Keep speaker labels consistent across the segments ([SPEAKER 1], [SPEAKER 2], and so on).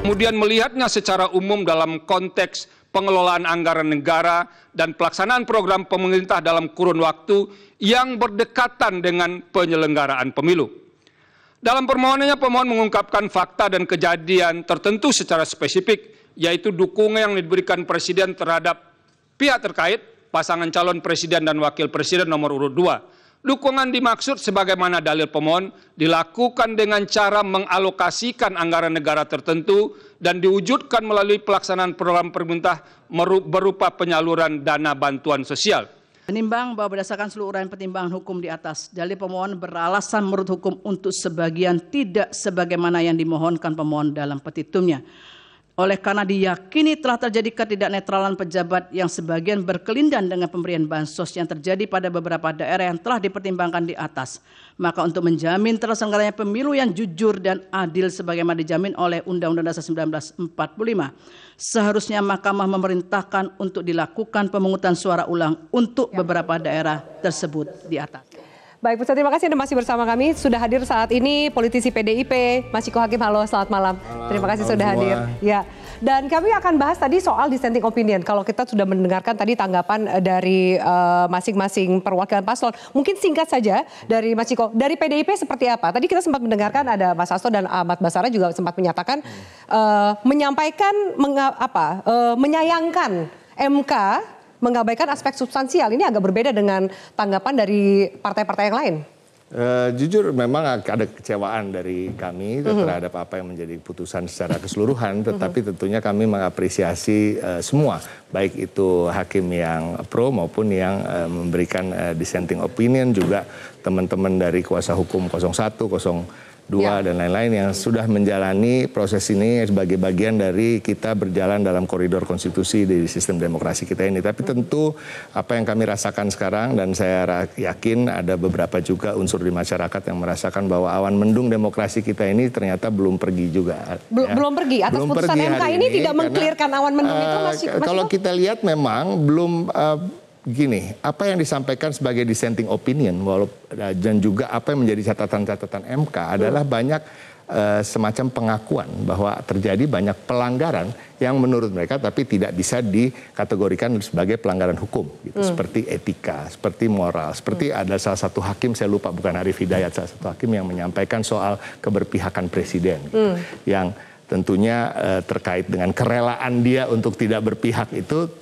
[SPEAKER 1] Kemudian melihatnya secara umum dalam konteks pengelolaan anggaran negara dan pelaksanaan program pemerintah dalam kurun waktu yang berdekatan dengan penyelenggaraan pemilu. Dalam permohonannya, pemohon mengungkapkan fakta dan kejadian tertentu secara spesifik, yaitu dukungan yang diberikan Presiden terhadap pihak terkait, pasangan calon Presiden dan Wakil Presiden nomor urut 2. Dukungan dimaksud sebagaimana dalil pemohon dilakukan dengan cara mengalokasikan anggaran negara tertentu dan diwujudkan melalui pelaksanaan program pemerintah berupa penyaluran dana bantuan sosial.
[SPEAKER 2] Menimbang bahwa berdasarkan seluruh uraian pertimbangan hukum di atas, dalil pemohon beralasan menurut hukum untuk sebagian tidak sebagaimana yang dimohonkan pemohon dalam petitumnya. Oleh karena diyakini telah terjadi ketidaknetralan pejabat yang sebagian berkelindan dengan pemberian bansos yang terjadi pada beberapa daerah yang telah dipertimbangkan di atas, maka untuk menjamin terselenggaranya pemilu yang jujur dan adil sebagaimana dijamin oleh Undang-Undang Dasar 1945, seharusnya Mahkamah memerintahkan untuk dilakukan pemungutan suara ulang untuk beberapa daerah tersebut di atas.
[SPEAKER 3] Baik, Ustaz, terima kasih Anda masih bersama kami. Sudah hadir saat ini politisi PDIP, Mas Ciko Hakim. Halo, selamat malam. Terima kasih sudah hadir. Ya, dan kami akan bahas tadi soal dissenting opinion. Kalau kita sudah mendengarkan tadi tanggapan dari masing-masing perwakilan paslon, mungkin singkat saja dari Mas Ciko. Dari PDIP seperti apa? Tadi kita sempat mendengarkan ada Mas Hasto dan Ahmad Basara juga sempat menyatakan, menyampaikan, menyayangkan MK mengabaikan aspek substansial. Ini agak berbeda dengan tanggapan dari partai-partai yang lain.
[SPEAKER 4] Jujur memang ada kecewaan dari kami terhadap apa yang menjadi putusan secara keseluruhan, tetapi tentunya kami mengapresiasi semua, baik itu hakim yang pro maupun yang memberikan dissenting opinion, juga teman-teman dari kuasa hukum 01, 02 dan lain-lain yang sudah menjalani proses ini sebagai bagian dari kita berjalan dalam koridor konstitusi di sistem demokrasi kita ini. Tapi tentu apa yang kami rasakan sekarang, dan saya yakin ada beberapa juga unsur di masyarakat yang merasakan bahwa awan mendung demokrasi kita ini ternyata belum pergi juga.
[SPEAKER 3] Belum pergi atas
[SPEAKER 4] belum
[SPEAKER 3] putusan
[SPEAKER 4] pergi
[SPEAKER 3] MK ini tidak mengklirkan awan mendung itu, Mas.
[SPEAKER 4] Kalau kita lihat memang belum gini, apa yang disampaikan sebagai dissenting opinion dan juga apa yang menjadi catatan-catatan MK adalah banyak semacam pengakuan bahwa terjadi banyak pelanggaran yang menurut mereka tapi tidak bisa dikategorikan sebagai pelanggaran hukum gitu. Seperti etika, seperti moral, seperti ada salah satu hakim, saya lupa, bukan Arif Hidayat, salah satu hakim yang menyampaikan soal keberpihakan presiden gitu, yang tentunya terkait dengan kerelaan dia untuk tidak berpihak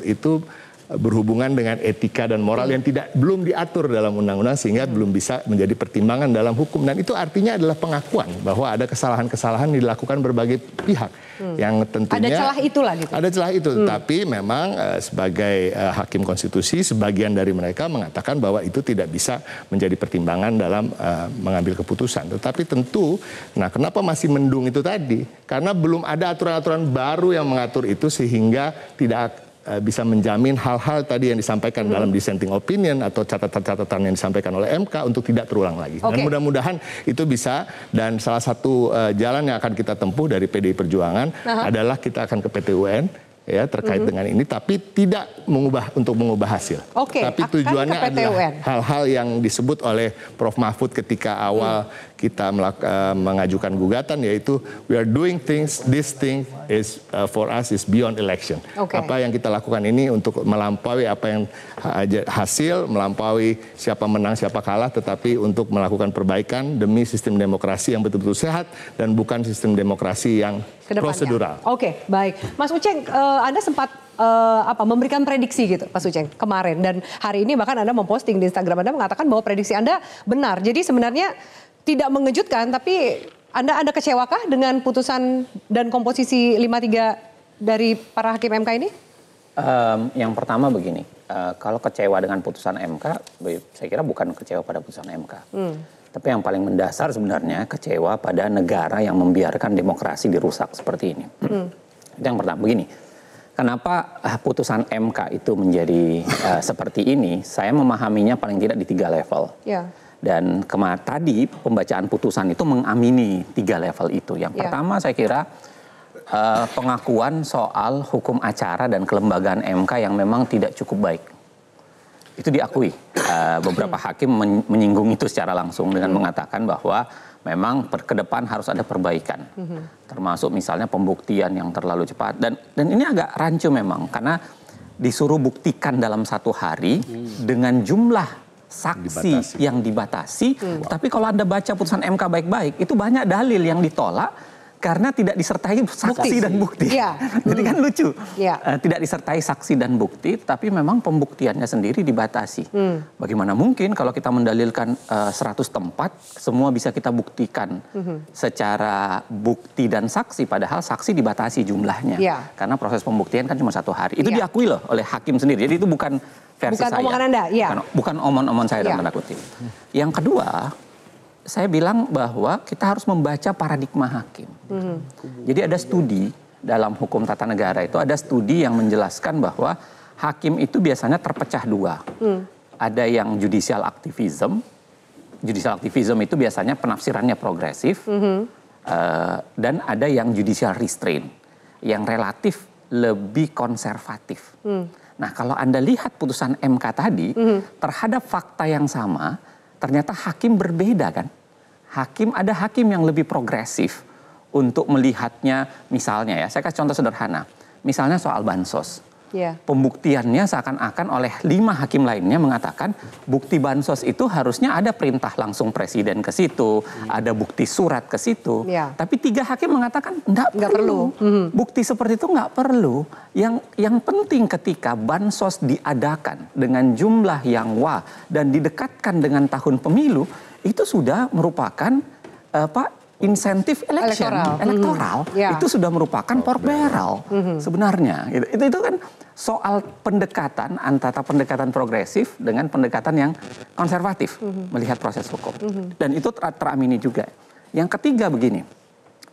[SPEAKER 4] itu berhubungan dengan etika dan moral yang belum diatur dalam undang-undang sehingga belum bisa menjadi pertimbangan dalam hukum, dan itu artinya adalah pengakuan bahwa ada kesalahan-kesalahan yang dilakukan berbagai pihak yang tentunya
[SPEAKER 3] ada celah itulah gitu.
[SPEAKER 4] Ada celah itu, tapi memang sebagai hakim konstitusi sebagian dari mereka mengatakan bahwa itu tidak bisa menjadi pertimbangan dalam mengambil keputusan. Tetapi tentu, nah kenapa masih mendung itu tadi? Karena belum ada aturan-aturan baru yang mengatur itu sehingga tidak bisa menjamin hal-hal tadi yang disampaikan dalam dissenting opinion atau catatan-catatan yang disampaikan oleh MK untuk tidak terulang lagi. Dan mudah-mudahan itu bisa, dan salah satu jalan yang akan kita tempuh dari PDI Perjuangan adalah kita akan ke PT UN ya terkait dengan ini, tapi tidak mengubah hasil. Tapi tujuannya adalah hal-hal yang disebut oleh Prof. Mahfud ketika awal kita mengajukan gugatan, yaitu we are doing things, this thing is for us is beyond election. Apa yang kita lakukan ini untuk melampaui apa yang hasil, melampaui siapa menang siapa kalah, tetapi untuk melakukan perbaikan demi sistem demokrasi yang betul-betul sehat dan bukan sistem demokrasi yang prosedural.
[SPEAKER 3] Baik. Mas Uceng, Anda sempat memberikan prediksi gitu, Mas Uceng, kemarin, dan hari ini bahkan Anda memposting di Instagram Anda mengatakan bahwa prediksi Anda benar. Jadi sebenarnya tidak mengejutkan, tapi Anda kecewakah dengan putusan dan komposisi 5-3 dari para hakim MK ini?
[SPEAKER 5] Yang pertama begini, kalau kecewa dengan putusan MK, saya kira bukan kecewa pada putusan MK. Tapi yang paling mendasar sebenarnya kecewa pada negara yang membiarkan demokrasi dirusak seperti ini. Itu yang pertama. Begini, kenapa putusan MK itu menjadi seperti ini? Saya memahaminya paling tidak di 3 level. Dan tadi pembacaan putusan itu mengamini 3 level itu. Yang pertama saya kira pengakuan soal hukum acara dan kelembagaan MK yang memang tidak cukup baik. Itu diakui. Beberapa hakim menyinggung itu secara langsung dengan mengatakan bahwa memang ke depan harus ada perbaikan. Termasuk misalnya pembuktian yang terlalu cepat. Dan ini agak rancu memang, karena disuruh buktikan dalam 1 hari dengan jumlah saksi yang dibatasi. Tapi kalau Anda baca putusan MK baik-baik, itu banyak dalil yang ditolak karena tidak disertai saksi dan bukti.
[SPEAKER 3] Ya.
[SPEAKER 5] Jadi kan lucu.
[SPEAKER 3] Ya.
[SPEAKER 5] Tidak disertai saksi dan bukti, tapi memang pembuktiannya sendiri dibatasi. Bagaimana mungkin kalau kita mendalilkan 100 tempat, semua bisa kita buktikan secara bukti dan saksi, padahal saksi dibatasi jumlahnya.
[SPEAKER 3] Ya.
[SPEAKER 5] Karena proses pembuktian kan cuma 1 hari. Itu diakui loh oleh hakim sendiri. Jadi itu bukan versi
[SPEAKER 3] Bukan
[SPEAKER 5] saya.
[SPEAKER 3] omongan Anda, ya.
[SPEAKER 5] Bukan omon-omon saya dalam tanda kutip. Yang kedua, saya bilang bahwa kita harus membaca paradigma hakim. Jadi ada studi dalam hukum tata negara itu, ada studi yang menjelaskan bahwa hakim itu biasanya terpecah 2. Ada yang judicial activism. Judicial activism itu biasanya penafsirannya progresif. Dan ada yang judicial restraint, yang relatif lebih konservatif. Nah, kalau Anda lihat putusan MK tadi, terhadap fakta yang sama, ternyata hakim berbeda kan. Ada hakim yang lebih progresif untuk melihatnya, misalnya ya, saya kasih contoh sederhana. Misalnya soal bansos. Pembuktiannya seakan-akan oleh 5 hakim lainnya mengatakan bukti bansos itu harusnya ada perintah langsung presiden ke situ, ada bukti surat ke situ. Tapi 3 hakim mengatakan enggak perlu. Bukti seperti itu enggak perlu. Yang penting ketika bansos diadakan dengan jumlah yang wah dan didekatkan dengan tahun pemilu, itu sudah merupakan insentif elektoral. Itu sudah merupakan pork barrel sebenarnya. Itu kan soal pendekatan antara pendekatan progresif dengan pendekatan yang konservatif melihat proses hukum. Dan itu teramini juga. Yang ketiga begini,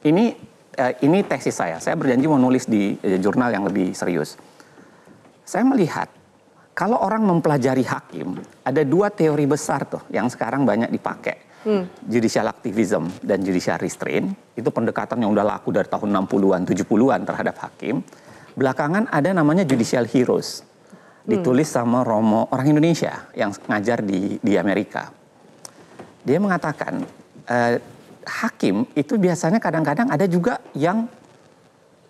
[SPEAKER 5] ini tesis saya. Saya berjanji mau nulis di jurnal yang lebih serius. Saya melihat kalau orang mempelajari hakim, ada 2 teori besar tuh yang sekarang banyak dipakai. Judicial activism dan judicial restraint. Itu pendekatan yang udah laku dari tahun 60-an, 70-an terhadap hakim. Belakangan ada namanya judicial heroes. Ditulis sama Romo, orang Indonesia yang ngajar di Amerika. Dia mengatakan, hakim itu biasanya kadang-kadang ada juga yang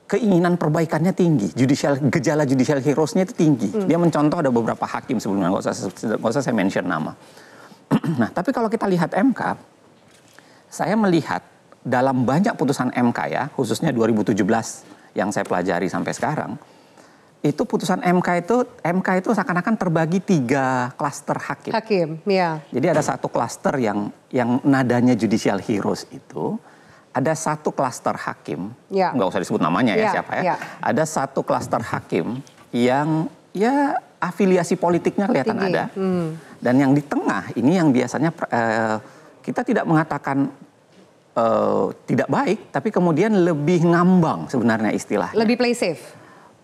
[SPEAKER 5] keinginan perbaikannya tinggi, gejala judicial heroes-nya itu tinggi. Dia mencontoh ada beberapa hakim sebelumnya, nggak usah saya mention nama. Nah, tapi kalau kita lihat MK, saya melihat dalam banyak putusan MK ya, khususnya 2017 yang saya pelajari sampai sekarang, itu putusan MK itu seakan-akan terbagi 3 klaster hakim. Jadi ada 1 klaster yang nadanya judicial heroes itu. Ada 1 klaster hakim, nggak usah disebut namanya ya siapa ya. Ada 1 klaster hakim yang ya afiliasi politiknya kelihatan ada. Dan yang di tengah ini yang biasanya kita tidak mengatakan tidak baik, tapi kemudian lebih ngambang sebenarnya istilahnya.
[SPEAKER 3] Lebih play safe.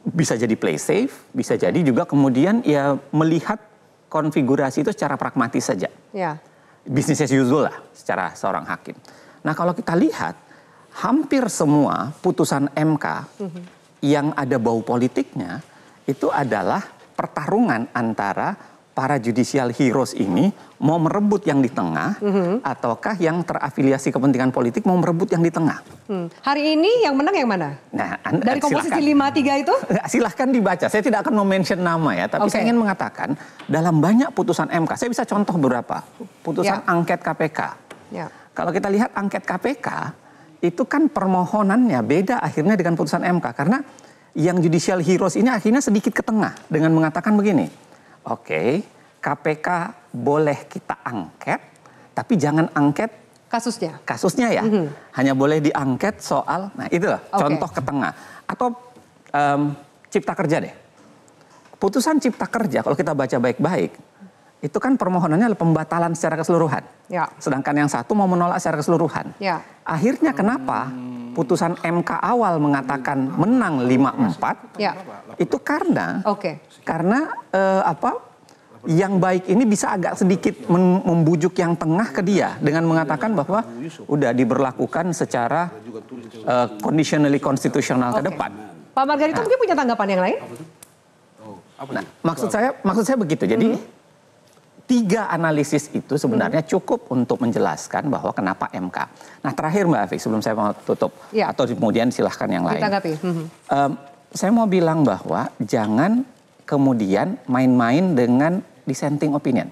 [SPEAKER 5] Bisa jadi play safe, bisa jadi juga kemudian ya melihat konfigurasi itu secara pragmatis saja. Business as usual lah secara seorang hakim. Nah, kalau kita lihat, hampir semua putusan MK yang ada bau politiknya, itu adalah pertarungan antara para judicial heroes ini mau merebut yang di tengah, ataukah yang terafiliasi kepentingan politik mau merebut yang di tengah.
[SPEAKER 3] Hari ini yang menang yang mana?
[SPEAKER 5] Nah,
[SPEAKER 3] dari komposisi 5-3 itu?
[SPEAKER 5] Silahkan dibaca, saya tidak akan mention nama ya, tapi saya ingin mengatakan, dalam banyak putusan MK, saya bisa contoh beberapa, putusan angket KPK. Kalau kita lihat angket KPK, itu kan permohonannya beda akhirnya dengan putusan MK. Karena yang judicial heroes ini akhirnya sedikit ke tengah dengan mengatakan begini, oke, KPK boleh kita angket, tapi jangan angket kasusnya ya. Hanya boleh diangket soal, nah itu loh, contoh ke tengah. Atau cipta kerja deh. Putusan cipta kerja, kalau kita baca baik-baik, itu kan permohonannya adalah pembatalan secara keseluruhan. Sedangkan yang satu mau menolak secara keseluruhan. Akhirnya kenapa putusan MK awal mengatakan menang 5-4? Itu karena yang baik ini bisa agak sedikit membujuk yang tengah ke dia dengan mengatakan bahwa udah diberlakukan secara conditionally konstitusional ke depan.
[SPEAKER 3] Pak Margarito mungkin punya tanggapan yang lain?
[SPEAKER 5] Nah, maksud saya begitu. Jadi 3 analisis itu sebenarnya cukup untuk menjelaskan bahwa kenapa MK. Nah terakhir Mbak Afi, sebelum saya mau tutup, atau kemudian silahkan yang lain. Saya mau bilang bahwa jangan kemudian main-main dengan dissenting opinion.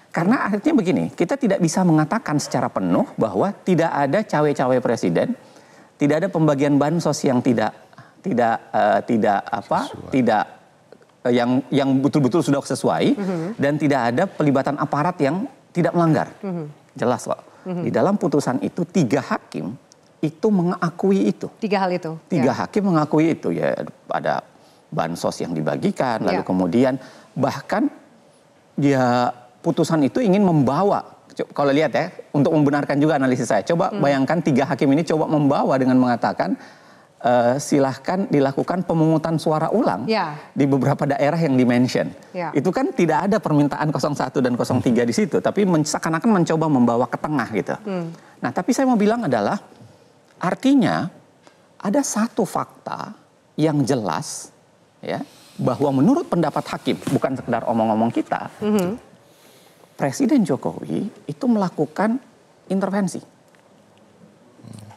[SPEAKER 5] Karena akhirnya begini, kita tidak bisa mengatakan secara penuh bahwa tidak ada cawe-cawe presiden, tidak ada pembagian bansos yang yang betul-betul sudah sesuai, dan tidak ada pelibatan aparat yang tidak melanggar. Jelas kok. Di dalam putusan itu 3 hakim itu mengakui itu.
[SPEAKER 3] 3 hal itu.
[SPEAKER 5] 3 hakim mengakui itu, ya ada bansos yang dibagikan, lalu kemudian bahkan ya putusan itu ingin membawa, kalau lihat ya, untuk membenarkan juga analisis saya. Coba bayangkan 3 hakim ini coba membawa dengan mengatakan silahkan dilakukan pemungutan suara ulang di beberapa daerah yang dimention. Itu kan tidak ada permintaan 01 dan 03 di situ, tapi seakan-akan mencoba membawa ke tengah gitu. Nah, tapi saya mau bilang adalah artinya ada satu fakta yang jelas ya, bahwa menurut pendapat hakim, bukan sekedar omong-omong kita, Presiden Jokowi itu melakukan intervensi.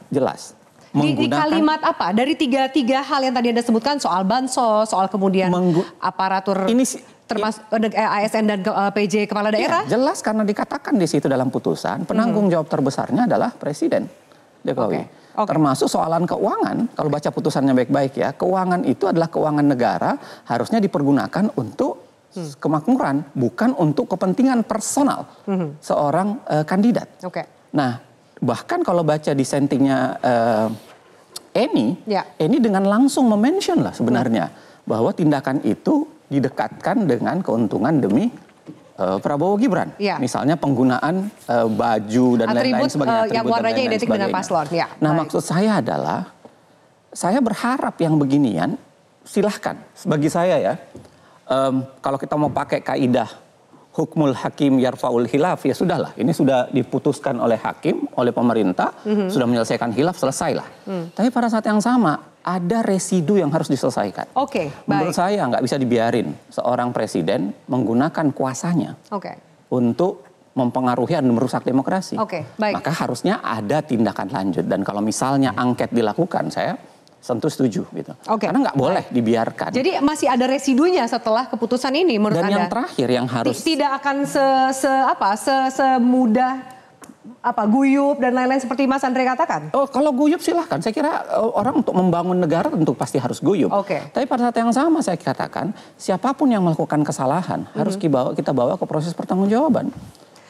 [SPEAKER 5] Jelas.
[SPEAKER 3] Di kalimat apa? Dari tiga hal yang tadi Anda sebutkan, soal bansos, soal kemudian aparatur termasuk ASN dan PJ kepala daerah?
[SPEAKER 5] Ya, jelas karena dikatakan di situ dalam putusan, penanggung jawab terbesarnya adalah Presiden Jokowi. Termasuk soalan keuangan, kalau baca putusannya baik-baik ya, keuangan itu adalah keuangan negara, harusnya dipergunakan untuk kemakmuran, bukan untuk kepentingan personal seorang kandidat. Nah, bahkan kalau baca dissentingnya Eni dengan langsung memention lah sebenarnya bahwa tindakan itu didekatkan dengan keuntungan demi Prabowo Gibran. Misalnya penggunaan baju dan lain-lain sebagai
[SPEAKER 3] yang warnanya identik dengan paslon.
[SPEAKER 5] Nah, maksud saya adalah saya berharap yang beginian silahkan. Bagi saya ya, kalau kita mau pakai kaidah hukmul hakim yarfaul khilaf, ya sudahlah, ini sudah diputuskan oleh hakim, oleh pemerintah, sudah menyelesaikan khilaf, selesailah. Tapi pada saat yang sama ada residu yang harus diselesaikan. Menurut saya nggak bisa dibiarin seorang presiden menggunakan kuasanya untuk mempengaruhi dan merusak demokrasi. Maka harusnya ada tindakan lanjut, dan kalau misalnya angket dilakukan, saya tentu setuju gitu. Karena nggak boleh dibiarkan.
[SPEAKER 3] Jadi masih ada residunya setelah keputusan ini menurut Anda?
[SPEAKER 5] Dan yang terakhir yang harus
[SPEAKER 3] tidak akan semudah guyup dan lain-lain seperti Mas Andre katakan?
[SPEAKER 5] Oh, kalau guyup silahkan. Saya kira orang untuk membangun negara tentu pasti harus guyup. Tapi pada saat yang sama saya katakan, siapapun yang melakukan kesalahan harus kita bawa ke proses pertanggungjawaban.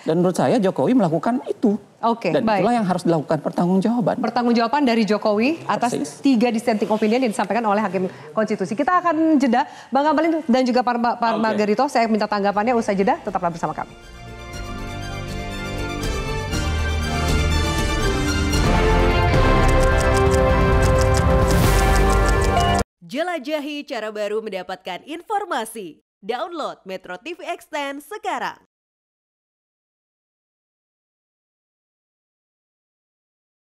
[SPEAKER 5] Dan menurut saya Jokowi melakukan itu. Dan itulah yang harus dilakukan pertanggungjawaban.
[SPEAKER 3] Pertanggungjawaban dari Jokowi atas 3 dissenting opinion yang disampaikan oleh Hakim Konstitusi. Kita akan jeda. Bang Abalin dan juga Pak Margarito, saya minta tanggapannya usai jeda. Tetaplah bersama kami.
[SPEAKER 6] Jelajahi cara baru mendapatkan informasi. Download Metro TV Extend sekarang.